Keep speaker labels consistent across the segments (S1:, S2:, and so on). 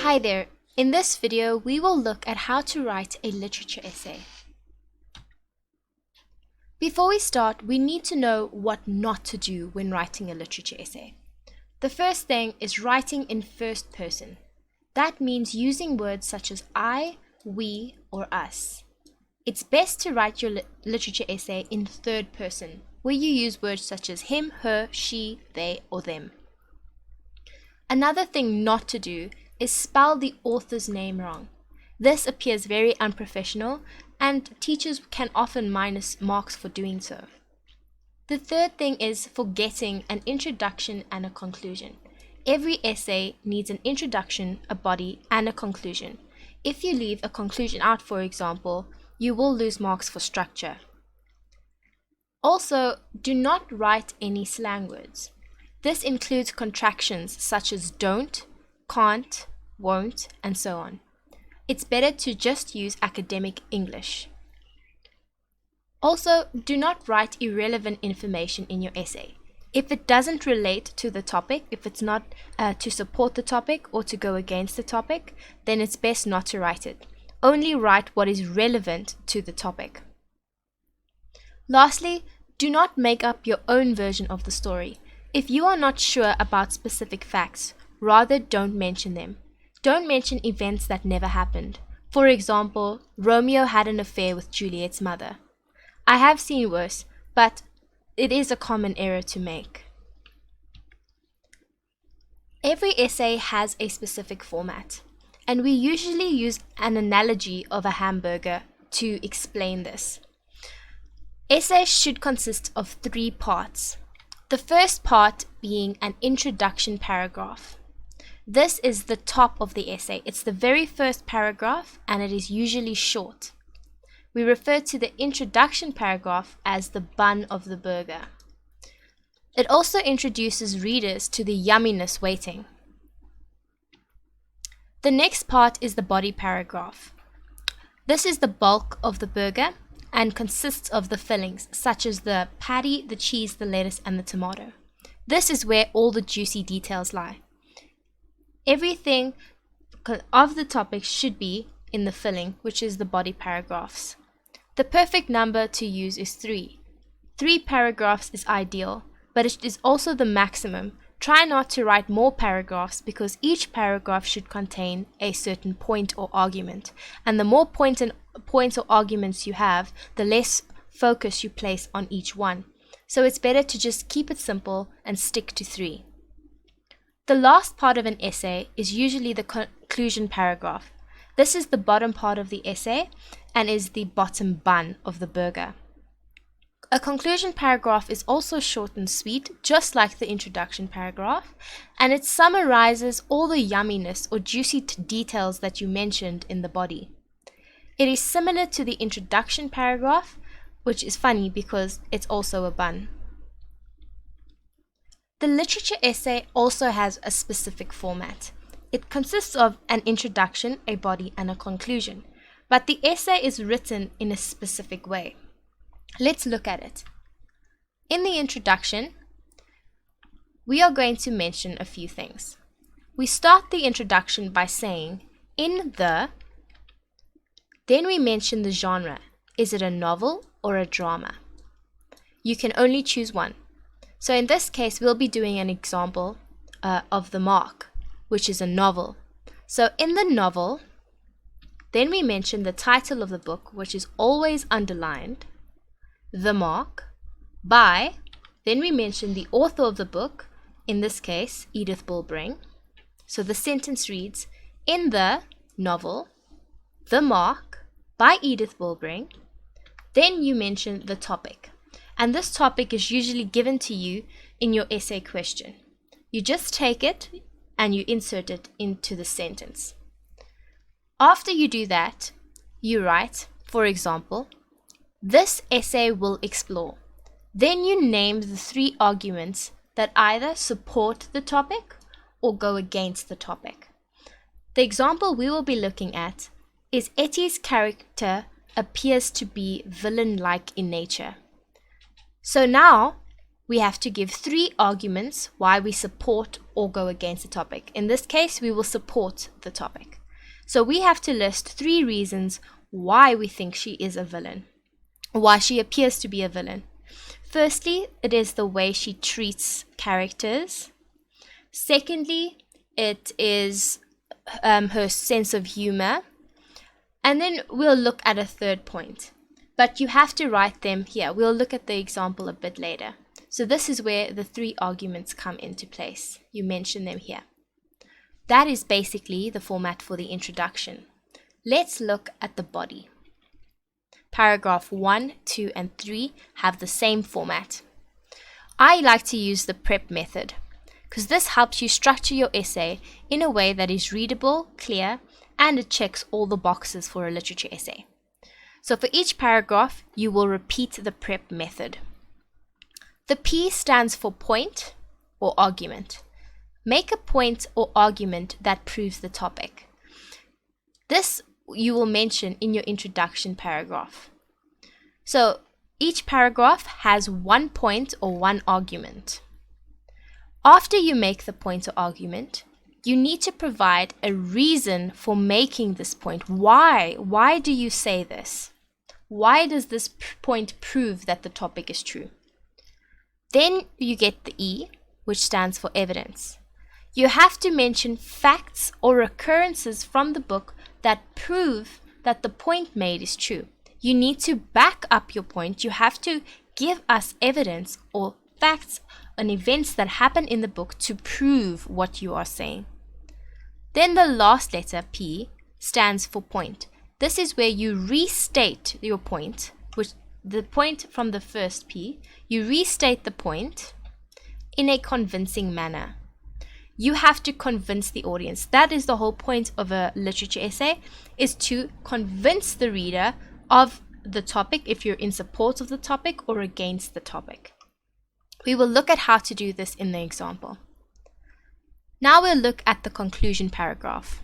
S1: Hi there. In this video, we will look at how to write a literature essay. Before we start, we need to know what not to do when writing a literature essay. The first thing is writing in first person. That means using words such as I, we, or us. It's best to write your literature essay in third person, where you use words such as him, her, she, they, or them. Another thing not to do is spell the author's name wrong. This appears very unprofessional, and teachers can often minus marks for doing so. The third thing is forgetting an introduction and a conclusion. Every essay needs an introduction, a body, and a conclusion. If you leave a conclusion out, for example, you will lose marks for structure. Also, do not write any slang words. This includes contractions such as don't, can't, won't, and so on. It's better to just use academic English. Also, do not write irrelevant information in your essay. If it doesn't relate to the topic, if it's not to support the topic or to go against the topic, then it's best not to write it. Only write what is relevant to the topic. Lastly, do not make up your own version of the story. If you are not sure about specific facts, rather don't mention them. Don't mention events that never happened. For example, Romeo had an affair with Juliet's mother. I have seen worse, but it is a common error to make. Every essay has a specific format, and we usually use an analogy of a hamburger to explain this. Essays should consist of 3 parts. The first part being an introduction paragraph. This is the top of the essay. It's the very first paragraph, and it is usually short. We refer to the introduction paragraph as the bun of the burger. It also introduces readers to the yumminess waiting. The next part is the body paragraph. This is the bulk of the burger and consists of the fillings such as the patty, the cheese, the lettuce, and the tomato. This is where all the juicy details lie. Everything of the topic should be in the filling, which is the body paragraphs. The perfect number to use is 3. 3 paragraphs is ideal, but it is also the maximum. Try not to write more paragraphs because each paragraph should contain a certain point or argument, and the more points or arguments you have, the less focus you place on each one. So it's better to just keep it simple and stick to 3. The last part of an essay is usually the conclusion paragraph. This is the bottom part of the essay and is the bottom bun of the burger. A conclusion paragraph is also short and sweet, just like the introduction paragraph, and it summarizes all the yumminess or juicy details that you mentioned in the body. It is similar to the introduction paragraph, which is funny because it's also a bun. The literature essay also has a specific format. It consists of an introduction, a body, and a conclusion, but the essay is written in a specific way. Let's look at it. In the introduction, we are going to mention a few things. We start the introduction by saying, in the, then we mention the genre. Is it a novel or a drama? You can only choose one. So in this case, we'll be doing an example of The Mark, which is a novel. So in the novel, then we mention the title of the book, which is always underlined, The Mark, by, then we mention the author of the book, in this case, Edith Bulbring. So the sentence reads, in the novel, The Mark, by Edith Bulbring. Then you mention the topic. And this topic is usually given to you in your essay question. You just take it and you insert it into the sentence. After you do that, you write, for example, this essay will explore. Then you name the 3 arguments that either support the topic or go against the topic. The example we will be looking at is Etty's character appears to be villain-like in nature. So now we have to give 3 arguments why we support or go against the topic. In this case, we will support the topic. So we have to list 3 reasons why we think she is a villain, why she appears to be a villain. Firstly, it is the way she treats characters. Secondly, it is her sense of humor. And then we'll look at a third point. But you have to write them here. We'll look at the example a bit later. So this is where the 3 arguments come into place. You mention them here. That is basically the format for the introduction. Let's look at the body. Paragraph 1, 2, and 3 have the same format. I like to use the PrEP method because this helps you structure your essay in a way that is readable, clear, and it checks all the boxes for a literature essay. So for each paragraph, you will repeat the PrEP method. The P stands for point or argument. Make a point or argument that proves the topic. This you will mention in your introduction paragraph. So each paragraph has 1 point or 1 argument. After you make the point or argument, you need to provide a reason for making this point. Why? Why do you say this? Why does this point prove that the topic is true? Then you get the E, which stands for evidence. You have to mention facts or occurrences from the book that prove that the point made is true. You need to back up your point. You have to give us evidence or facts and events that happen in the book to prove what you are saying. Then the last letter, P, stands for point. This is where you restate your point, which the point from the first P, you restate the point in a convincing manner. You have to convince the audience. That is the whole point of a literature essay, is to convince the reader of the topic if you're in support of the topic or against the topic. We will look at how to do this in the example. Now we'll look at the conclusion paragraph.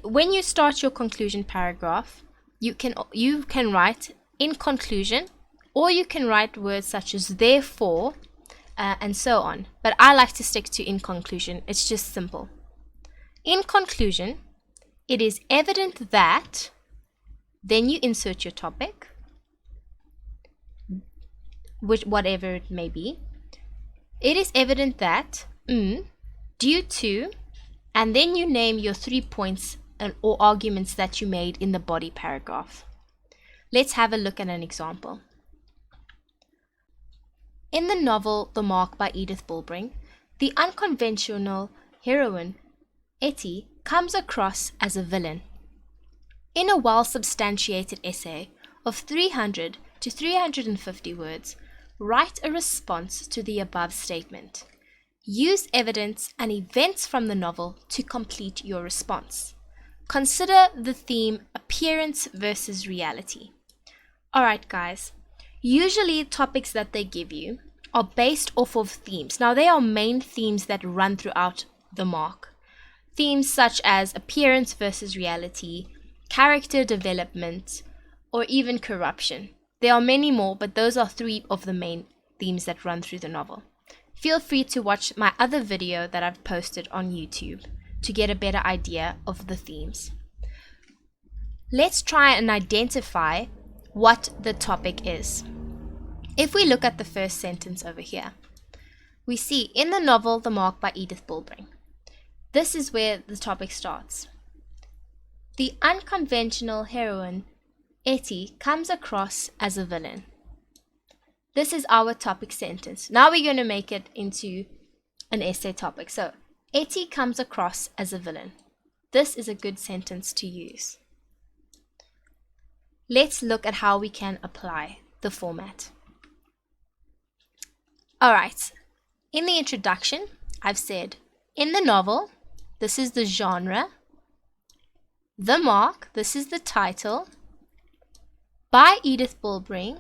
S1: When you start your conclusion paragraph, you can write in conclusion, or you can write words such as therefore, and so on. But I like to stick to in conclusion. It's just simple. In conclusion, it is evident that, then you insert your topic, whatever it may be. It is evident that, due to, and then you name your 3 points or arguments that you made in the body paragraph. Let's have a look at an example. In the novel The Mark by Edith Bulbring, the unconventional heroine, Etty, comes across as a villain. In a well-substantiated essay of 300 to 350 words, write a response to the above statement. Use evidence and events from the novel to complete your response. Consider the theme appearance versus reality. Alright guys, usually topics that they give you are based off of themes. Now they are main themes that run throughout the Mark. Themes such as appearance versus reality, character development, or even corruption. There are many more, but those are 3 of the main themes that run through the novel. Feel free to watch my other video that I've posted on YouTube to get a better idea of the themes. Let's try and identify what the topic is. If we look at the first sentence over here, we see in the novel The Mark by Edith Bulbring. This is where the topic starts. The unconventional heroine, Etty, comes across as a villain. This is our topic sentence. Now we're going to make it into an essay topic. So, Etty comes across as a villain. This is a good sentence to use. Let's look at how we can apply the format. Alright, in the introduction, I've said, in the novel, this is the genre. The Mark, this is the title. By Edith Bulbring,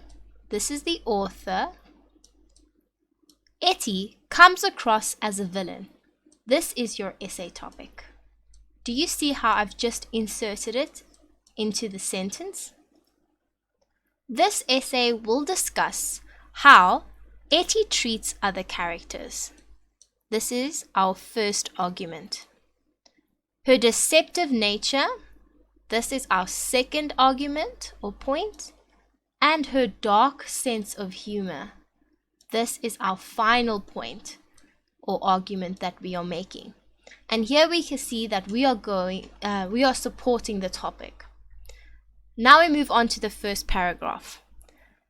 S1: this is the author. Etty comes across as a villain. This is your essay topic. Do you see how I've just inserted it into the sentence? This essay will discuss how Etty treats other characters. This is our first argument. Her deceptive nature, this is our second argument or point. And her dark sense of humor, this is our final point or argument that we are making. And here we can see that we are supporting the topic. Now we move on to the first paragraph.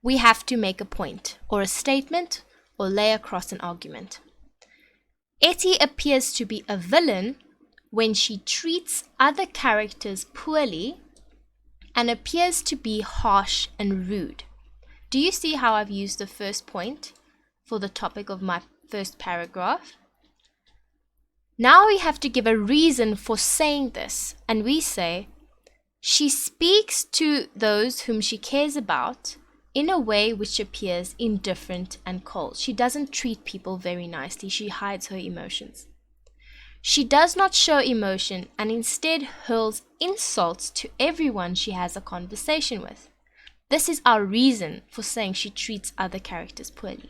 S1: We have to make a point or a statement or lay across an argument. Etty appears to be a villain when she treats other characters poorly and appears to be harsh and rude. Do you see how I've used the first point for the topic of my first paragraph? Now we have to give a reason for saying this, and we say, she speaks to those whom she cares about in a way which appears indifferent and cold. She doesn't treat people very nicely. She hides her emotions. She does not show emotion and instead hurls insults to everyone she has a conversation with. This is our reason for saying she treats other characters poorly.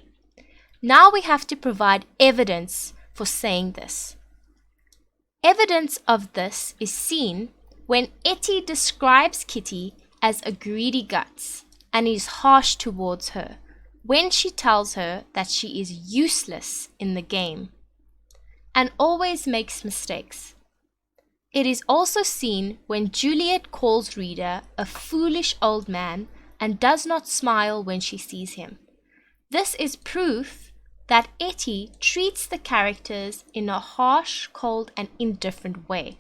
S1: Now we have to provide evidence for saying this. Evidence of this is seen when Etty describes Kitty as a greedy guts and is harsh towards her when she tells her that she is useless in the game and always makes mistakes. It is also seen when Juliet calls Reader a foolish old man and does not smile when she sees him. This is proof that Etty treats the characters in a harsh, cold, and indifferent way.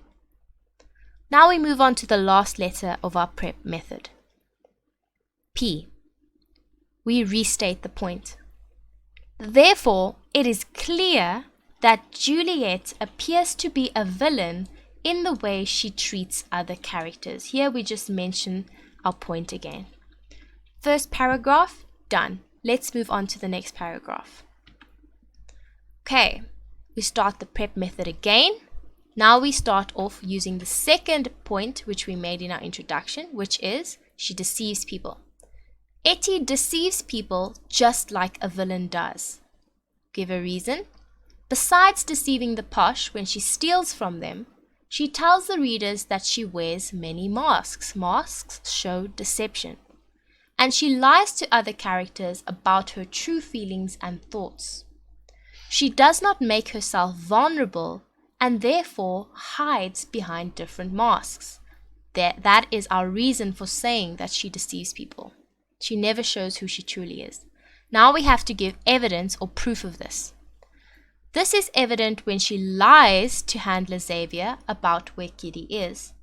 S1: Now we move on to the last letter of our prep method. P. We restate the point. Therefore, it is clear that Juliet appears to be a villain in the way she treats other characters. Here we just mention our point again. First paragraph, done. Let's move on to the next paragraph. Okay, we start the prep method again. Now we start off using the second point which we made in our introduction, which is she deceives people. Etty deceives people just like a villain does. Give a reason. Besides deceiving the posh when she steals from them, she tells the readers that she wears many masks. Masks show deception. And she lies to other characters about her true feelings and thoughts. She does not make herself vulnerable and therefore hides behind different masks. That is our reason for saying that she deceives people. She never shows who she truly is. Now we have to give evidence or proof of this. This is evident when she lies to Handler Xavier about where Kitty is.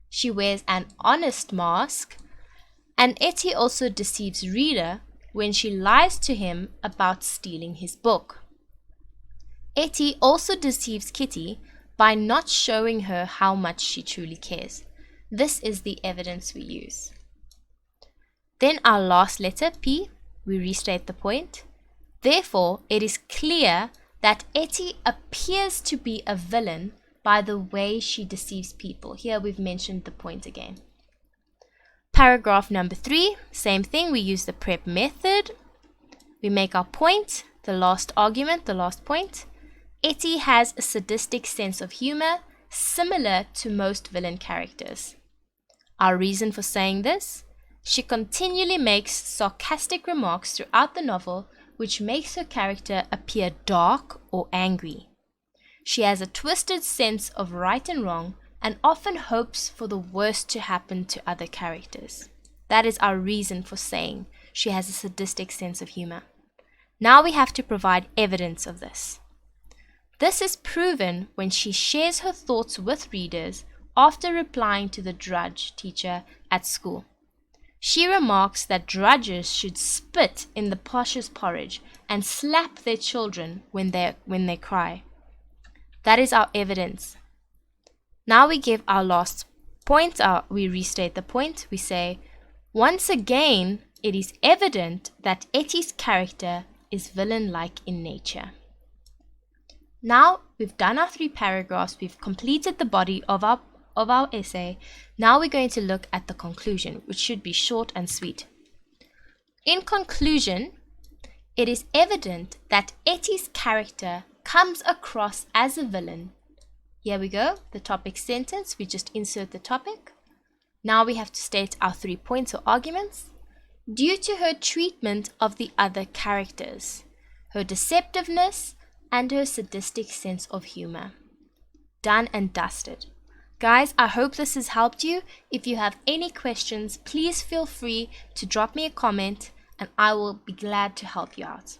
S1: She wears an honest mask, and Etty also deceives Reader when she lies to him about stealing his book. Etty also deceives Kitty by not showing her how much she truly cares. This is the evidence we use. Then our last letter, P, we restate the point. Therefore, it is clear that Etty appears to be a villain by the way she deceives people. Here we've mentioned the point again. Paragraph number 3, same thing, we use the prep method. We make our point, the last argument, the last point. Etty has a sadistic sense of humor, similar to most villain characters. Our reason for saying this? She continually makes sarcastic remarks throughout the novel, which makes her character appear dark or angry. She has a twisted sense of right and wrong and often hopes for the worst to happen to other characters. That is our reason for saying she has a sadistic sense of humor. Now we have to provide evidence of this. This is proven when she shares her thoughts with readers after replying to the drudge teacher at school. She remarks that drudges should spit in the posh's porridge and slap their children when they cry. That is our evidence. Now we give our last point. We restate the point. We say, once again, it is evident that Etty's character is villain-like in nature. Now we've done our 3 paragraphs. We've completed the body of our essay. Now we're going to look at the conclusion, which should be short and sweet. In conclusion, it is evident that Etty's character comes across as a villain. Here we go, the topic sentence. We just insert the topic. Now we have to state our 3 points or arguments. Due to her treatment of the other characters, her deceptiveness, and her sadistic sense of humor. Done and dusted. Guys, I hope this has helped you. If you have any questions, please feel free to drop me a comment and I will be glad to help you out.